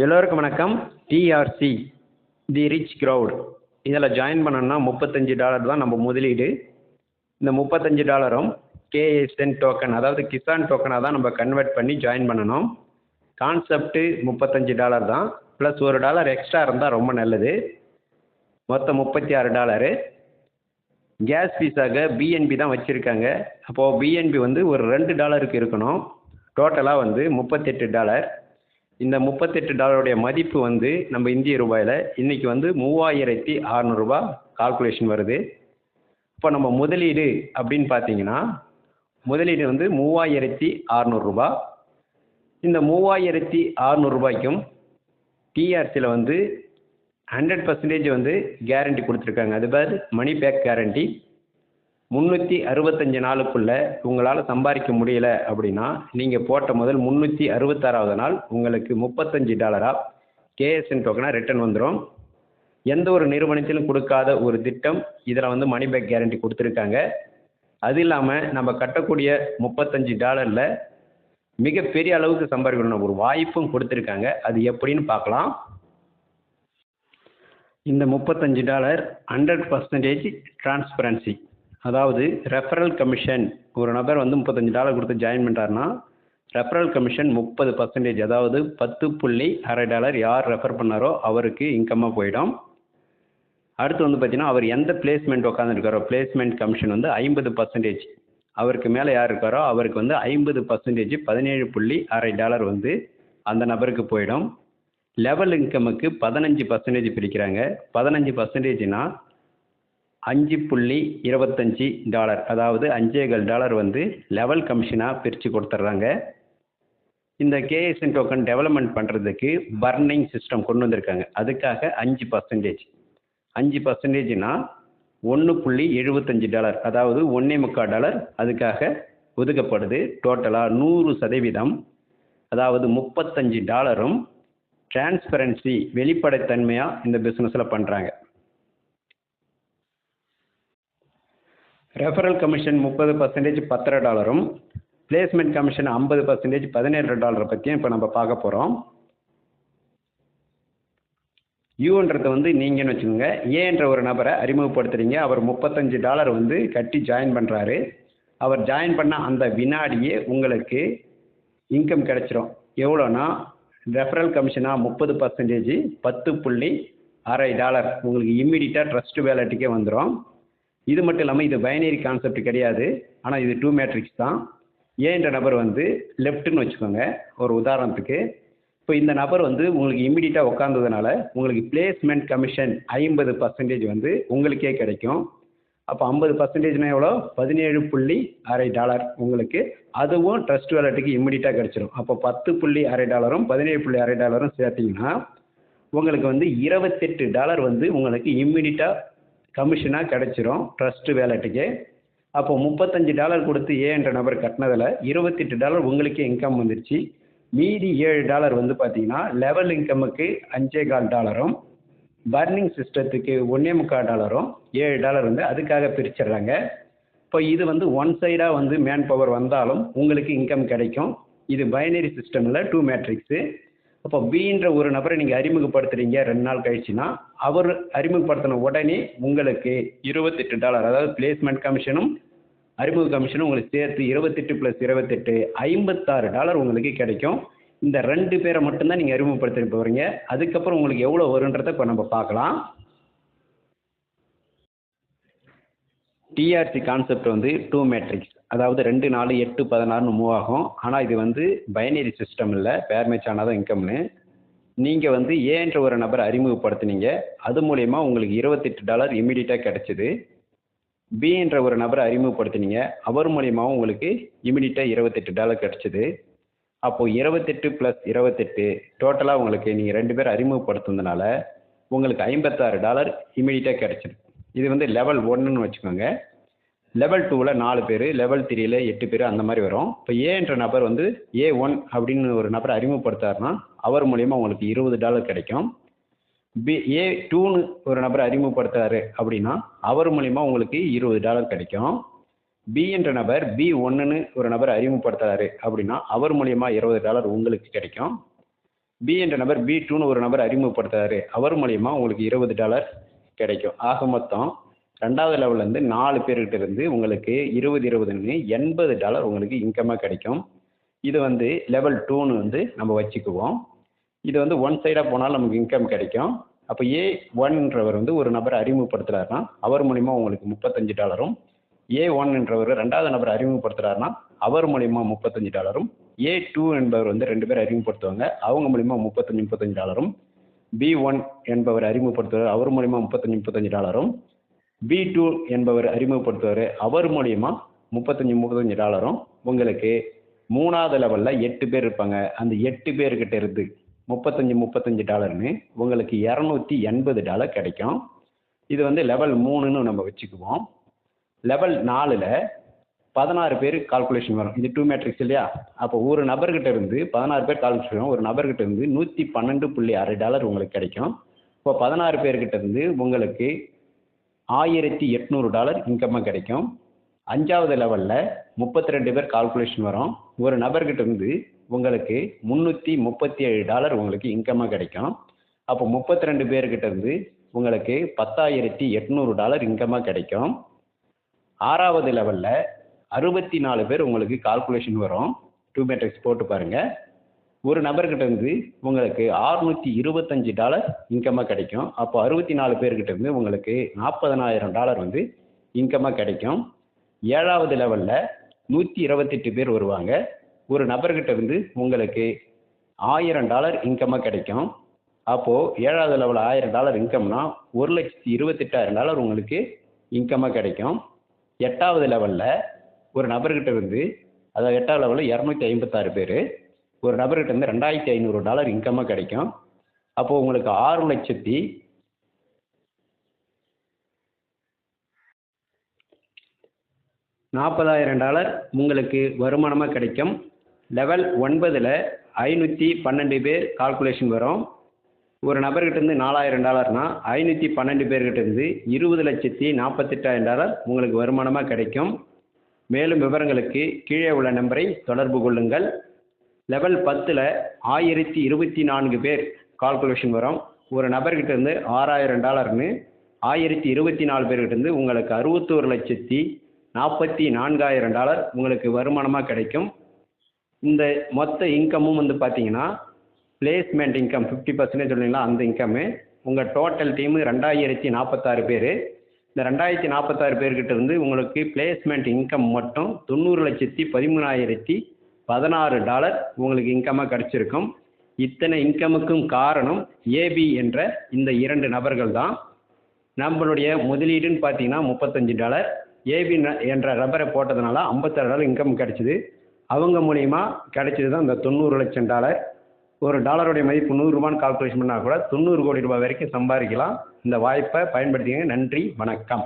எல்லோருக்கும் வணக்கம். டிஆர்சி தி rich crowd இதில் ஜாயின் பண்ணணும்னா $35 தான் நம்ம முதலீடு. இந்த $35 கேஎஸ்என் டோக்கன், அதாவது கிசான் டோக்கனாக தான் நம்ம கன்வெர்ட் பண்ணி ஜாயின் பண்ணணும். கான்செப்ட்டு $35 தான், ப்ளஸ் $1 எக்ஸ்ட்ரா இருந்தால் ரொம்ப நல்லது. மொத்தம் $36. கேஸ் ஃபீஸாக பிஎன்பி தான் வச்சுருக்காங்க. அப்போது பிஎன்பி வந்து ஒரு $2 இருக்கணும். டோட்டலாக வந்து $38. இந்த $38 மதிப்பு வந்து நம்ம இந்திய ரூபாயில் இன்றைக்கி வந்து 3600 ரூபா கால்குலேஷன் வருது. இப்போ நம்ம முதலீடு அப்படின்னு பார்த்தீங்கன்னா முதலீடு வந்து 3600 ரூபா. இந்த 3600 ரூபாய்க்கும் டிஆர்சியில் வந்து 100% வந்து கேரண்டி கொடுத்துருக்காங்க. அது பேர் மணி பேக் கேரண்டி. 365 நாளுக்குள்ளே உங்களால் சம்பாதிக்க முடியல அப்படின்னா நீங்கள் போட்ட முதல் 366வது நாள் உங்களுக்கு $35 கேஎஸ்என் டோக்கனாக ரிட்டர்ன் வந்துடும். எந்த ஒரு நிறுவனத்திலும் கொடுக்காத ஒரு திட்டம் இதில் வந்து மணி பேக் கேரண்டி கொடுத்துருக்காங்க. அது இல்லாமல் நம்ம கட்டக்கூடிய $35 மிகப்பெரிய அளவுக்கு சம்பாதிக்கணும் ஒரு வாய்ப்பும் கொடுத்துருக்காங்க. அது எப்படின்னு பார்க்கலாம். இந்த $35 100% டிரான்ஸ்பரன்சி, அதாவது ரெஃபரல் கமிஷன். ஒரு நபர் வந்து $35 கொடுத்து ஜாயின் பண்ணுறாருன்னா ரெஃபரல் கமிஷன் 30%, அதாவது $10.50 யார் ரெஃபர் பண்ணாரோ அவருக்கு இன்கம்மாக போயிடும். அடுத்து வந்து பார்த்தீங்கன்னா அவர் எந்த பிளேஸ்மெண்ட் உட்காந்துருக்காரோ பிளேஸ்மெண்ட் கமிஷன் வந்து 50%. அவருக்கு மேலே யார் இருக்காரோ அவருக்கு வந்து 50%, $17.50 வந்து அந்த நபருக்கு போயிடும். லெவல் இன்கமுக்கு 15% பிரிக்கிறாங்க. 15%னா $5.25, அதாவது $5.25 வந்து லெவல் கமிஷனாக பிரித்து கொடுத்துட்றாங்க. இந்த கேஎஸ்என் டோக்கன் டெவலப்மெண்ட் பண்ணுறதுக்கு பர்னிங் சிஸ்டம் கொண்டு வந்திருக்காங்க. அதுக்காக 5%. 5%னா $1.75, அதாவது $1.25 அதுக்காக ஒதுக்கப்படுது. டோட்டலாக 100%, அதாவது $35 டிரான்ஸ்பரன்சி வெளிப்படைத்தன்மையாக இந்த பிஸ்னஸில் பண்ணுறாங்க. ரெஃபரல் கமிஷன் 30% $10, பிளேஸ்மெண்ட் கமிஷன் 50% $17 பற்றியும் இப்போ நம்ம பார்க்க போகிறோம். யூன்றது வந்து நீங்கன்னு வச்சுக்கோங்க. ஏன்ற ஒரு நபரை அறிமுகப்படுத்துகிறீங்க. அவர் $35 வந்து கட்டி ஜாயின் பண்ணுறாரு. அவர் ஜாயின் பண்ண அந்த வினாடியே உங்களுக்கு இன்கம் கிடைச்சிரும். எவ்வளோனா ரெஃபரல் கமிஷனாக 30%, $10.50 உங்களுக்கு இம்மிடியட்டாக ட்ரஸ்ட் வேலட்டுக்கே வந்துடும். இது மட்டும் இல்லாமல் இது பைனரி கான்செப்ட் கிடையாது, ஆனால் இது 2 மேட்ரிக்ஸ் தான். ஏன்ற நபர் வந்து லெஃப்ட்டுன்னு வச்சுக்கோங்க ஒரு உதாரணத்துக்கு. இப்போ இந்த நபர் வந்து உங்களுக்கு இம்மிடியட்டாக உட்காந்ததுனால உங்களுக்கு பிளேஸ்மெண்ட் கமிஷன் 50% வந்து உங்களுக்கே கிடைக்கும். அப்போ 50%னா எவ்வளோ? $17.50 உங்களுக்கு. அதுவும் ட்ரஸ்ட் வேலட்டுக்கு இம்மிடியட்டாக கிடைச்சிடும். அப்போ $10.50 $17.50 சேர்த்திங்கன்னா உங்களுக்கு வந்து $28 வந்து உங்களுக்கு இம்மிடியட்டாக கமிஷனாக கிடைச்சிரும் ட்ரஸ்ட் வேலட்டுக்கு. அப்போ $35 கொடுத்து என்ற நபர் கட்டினதில் $28 உங்களுக்கே இன்கம் வந்துருச்சு. மீதி $7 வந்து பார்த்தீங்கன்னா லெவல் இன்கமுக்கு $5.25, பர்னிங் சிஸ்டத்துக்கு $1.25, $7 வந்து அதுக்காக பிரிச்சிடுறாங்க. இப்போ இது வந்து ஒன் சைடாக வந்து மேன் பவர் வந்தாலும் உங்களுக்கு இன்கம் கிடைக்கும். இது பைனரி சிஸ்டமில் 2 மேட்ரிக்ஸு. அப்போ பின்ற ஒரு நபரை நீங்கள் அறிமுகப்படுத்துகிறீங்க 2 நாள் கழிச்சுன்னா அவர் அறிமுகப்படுத்தின உடனே உங்களுக்கு $28, அதாவது பிளேஸ்மெண்ட் கமிஷனும் அறிமுக கமிஷனும் உங்களுக்கு சேர்த்து 28 + 28 $56 உங்களுக்கு கிடைக்கும். இந்த 2 பேரை மட்டும்தான் நீங்கள் அறிமுகப்படுத்திட்டு போகிறீங்க. அதுக்கப்புறம் உங்களுக்கு எவ்வளோ வருன்றதை இப்போ நம்ம பார்க்கலாம். டிஆர்சி கான்செப்ட் வந்து 2 மேட்ரிக்ஸ், அதாவது 2, 4, 8, 16 மூவ் ஆகும். ஆனால் இது வந்து பைனரி சிஸ்டம் இல்லை, பேர் மேட்ச் ஆனால் தான் இன்கம்னு. நீங்கள் வந்து ஏன்ற ஒரு நபரை அறிமுகப்படுத்துனீங்க. அது மூலயமா உங்களுக்கு $28 இம்மிடியட்டாக கிடைச்சிது. பின்ற ஒரு நபரை அறிமுகப்படுத்தினீங்க. அவர் மூலியமாகவும் உங்களுக்கு இம்மிடியட்டாக $28 கிடைச்சிது. அப்போது 28 + 28 டோட்டலாக உங்களுக்கு நீங்கள் 2 பேர் அறிமுகப்படுத்துனதுனால உங்களுக்கு $56 இம்மிடியட்டாக கிடைச்சிது. இது வந்து லெவல் 1ன்னு வச்சுக்கோங்க. லெவல் 2ல் 4 பேர், லெவல் 3ல் 8 பேர், அந்த மாதிரி வரும். இப்போ ஏன்ற நபர் வந்து A1 அப்படின்னு ஒரு நபரை அறிமுகப்படுத்தாருன்னா அவர் மூலியமாக உங்களுக்கு $20 கிடைக்கும். A2ன்னு ஒரு நபரை அறிமுகப்படுத்துறாரு அப்படின்னா அவர் மூலிமா உங்களுக்கு $20 கிடைக்கும். பி என்ற நபர் B1ன்னு ஒரு நபரை அறிமுகப்படுத்துறாரு அப்படின்னா அவர் மூலியமாக $20 உங்களுக்கு கிடைக்கும். பி என்ற நபர் B2ன்னு ஒரு நபர் அறிமுகப்படுத்துறாரு, அவர் மூலியமா உங்களுக்கு $20 கிடைக்கும். ஆக மொத்தம் 2வது லெவல்லேருந்து 4 பேர்கிட்ட இருந்து உங்களுக்கு 20 20ன்னு $80 உங்களுக்கு இன்கமாக கிடைக்கும். இது வந்து லெவல் 2ன்னு வந்து நம்ம வச்சுக்குவோம். இது வந்து ஒன் சைடாக போனாலும் நமக்கு இன்கம் கிடைக்கும். அப்போ A1ன்றவர் வந்து ஒரு நபரை அறிமுகப்படுத்துறாருன்னா அவர் மூலிமா உங்களுக்கு $35ம், A1 என்றவர் 2வது நபர் அறிமுகப்படுத்துறாருன்னா அவர் மூலிமா $35ம், A2 என்பவர் வந்து 2 பேர் அறிமுகப்படுத்துவாங்க, அவங்க மூலிமா $35 B1 என்பவர் அறிமுகப்படுத்துவார், அவர் மூலிமா $35 B2 என்பவர் அறிமுகப்படுத்துவார், அவர் மூலிமா $35 உங்களுக்கு 3வது லெவலில் 8 பேர் இருப்பாங்க. அந்த 8 பேர்கிட்ட இருந்து $35 உங்களுக்கு $280 கிடைக்கும். இது வந்து லெவல் 3ன்னு நம்ம வச்சுக்குவோம். லெவல் 4ல் 16 பேர் கால்குலேஷன் வரும். இது 2 மேட்ரிக்ஸ் இல்லையா? அப்போ ஒரு நபர்கிட்ட இருந்து 16 பேர் கால்குலேஷன் வரும். ஒரு நபர்கிட்ட இருந்து $112.6 உங்களுக்கு கிடைக்கும். இப்போ 16 பேர்கிட்ட இருந்து உங்களுக்கு $1800 இன்கமாக கிடைக்கும். 5வது லெவலில் 32 பேர் கால்குலேஷன் வரும். ஒரு நபர்கிட்ட இருந்து உங்களுக்கு $337 உங்களுக்கு இன்கமாக கிடைக்கும். அப்போ 32 பேர்கிட்ட இருந்து உங்களுக்கு $10,800 இன்கமாக கிடைக்கும். 6வது லெவலில் 64 பேர் உங்களுக்கு கால்குலேஷன் வரும். 2 மேட்ரிக்ஸ் போட்டு பாருங்கள். ஒரு நபர்கிட்ட இருந்து உங்களுக்கு $625 இன்கமாக கிடைக்கும். அப்போ 64 பேர்கிட்ட இருந்து உங்களுக்கு $40,000 வந்து இன்கமாக கிடைக்கும். 7வது லெவலில் 128 பேர் வருவாங்க. ஒரு நபர்கிட்ட இருந்து உங்களுக்கு $1000 இன்கமாக கிடைக்கும். அப்போது 7வது லெவலில் $1000 இன்கம்னா $1,28,000 உங்களுக்கு இன்கமாக கிடைக்கும். 8வது லெவலில் ஒரு நபர்கிட்ட இருந்து, அதாவது 8வது லெவலில் 256 பேர், ஒரு நபர்கிட்ட இருந்து $2,500 இன்கமாக கிடைக்கும். அப்போது உங்களுக்கு $6,40,000 உங்களுக்கு வருமானமாக கிடைக்கும். லெவல் 9ல் 512 பேர் கால்குலேஷன் வரும். ஒரு நபர்கிட்ட இருந்து $4,000னா 512 பேர்கிட்ட இருந்து $20,48,000 உங்களுக்கு வருமானமாக கிடைக்கும். மேலும் விவரங்களுக்கு கீழே உள்ள நம்பரை தொடர்பு கொள்ளுங்கள். லெவல் 10ல் 1024 பேர் கால்குலேஷன் வரும். ஒரு நபர்கிட்ட இருந்து $6,000ன்னு 1024 பேர்கிட்ட இருந்து உங்களுக்கு $61,44,000 உங்களுக்கு வருமானமாக கிடைக்கும். இந்த மொத்த இன்கமும் வந்து பார்த்தீங்கன்னா பிளேஸ்மெண்ட் இன்கம் 50% சொன்னீங்களா, அந்த இன்கம்மு உங்கள் டோட்டல் டீமு 2046 பேர். இந்த 2046 பேர்கிட்ட இருந்து உங்களுக்கு பிளேஸ்மெண்ட் இன்கம் மட்டும் $90,13,016 உங்களுக்கு இன்கமாக கிடச்சிருக்கும். இத்தனை இன்கமுக்கும் காரணம் ஏபி என்ற இந்த 2 நபர்கள் தான். நம்மளுடைய முதலீடுன்னு பார்த்தீங்கன்னா $35, ஏபி என்ற நபரை போட்டதுனால $56 இன்கம் கிடச்சிது. அவங்க மூலிமா கிடைச்சது தான் இந்த $90 லட்சம். ஒரு டாலருடைய மதிப்பு $100 கால்குலேஷன் பண்ணால் கூட 90 கோடி ரூபாய் வரைக்கும் சம்பாதிக்கலாம். இந்த வாய்ப்பை பயன்படுத்திங்க. நன்றி, வணக்கம்.